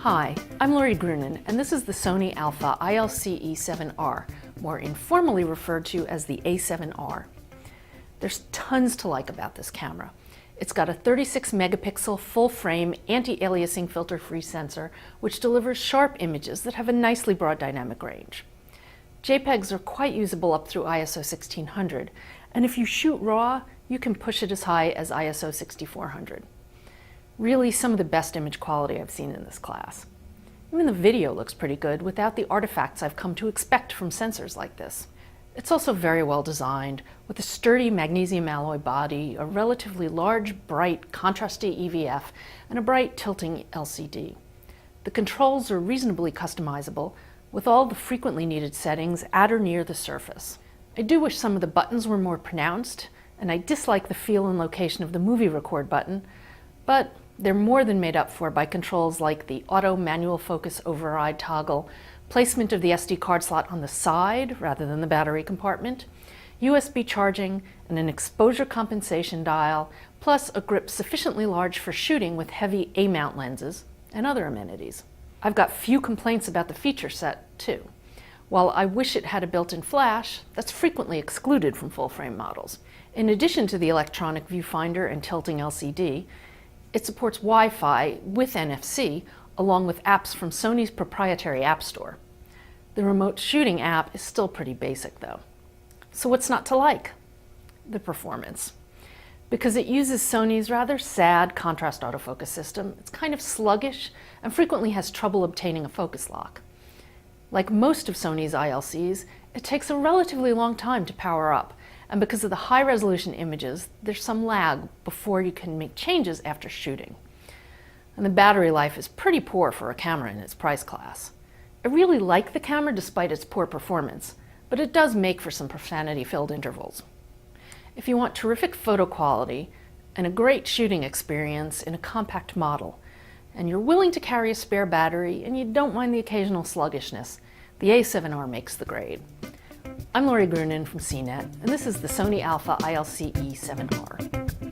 Hi, I'm Lori Grunin, and this is the Sony Alpha ILCE E7R, more informally referred to as the A7R. There's tons to like about this camera. It's got a 36 megapixel full-frame anti-aliasing filter-free sensor, which delivers sharp images that have a nicely broad dynamic range. JPEGs are quite usable up through ISO 1600, and if you shoot RAW, you can push it as high as ISO 6400. Really some of the best image quality I've seen in this class. Even the video looks pretty good without the artifacts I've come to expect from sensors like this. It's also very well designed, with a sturdy magnesium alloy body, a relatively large, bright, contrasty EVF, and a bright tilting LCD. The controls are reasonably customizable, with all the frequently needed settings at or near the surface. I do wish some of the buttons were more pronounced, and I dislike the feel and location of the movie record button, but they're more than made up for by controls like the auto manual focus override toggle, placement of the SD card slot on the side rather than the battery compartment, USB charging, and an exposure compensation dial, plus a grip sufficiently large for shooting with heavy A-mount lenses, and other amenities. I've got few complaints about the feature set, too. While I wish it had a built-in flash, that's frequently excluded from full-frame models. In addition to the electronic viewfinder and tilting LCD, it supports Wi-Fi with NFC, along with apps from Sony's proprietary App Store. The remote shooting app is still pretty basic, though. So what's not to like? The performance. Because it uses Sony's rather sad contrast autofocus system, it's kind of sluggish and frequently has trouble obtaining a focus lock. Like most of Sony's ILCs, it takes a relatively long time to power up, and because of the high-resolution images, there's some lag before you can make changes after shooting. And the battery life is pretty poor for a camera in its price class. I really like the camera despite its poor performance, but it does make for some profanity-filled intervals. If you want terrific photo quality and a great shooting experience in a compact model, and you're willing to carry a spare battery and you don't mind the occasional sluggishness, the A7R makes the grade. I'm Lori Grunin from CNET, and this is the Sony Alpha ILCE E7R.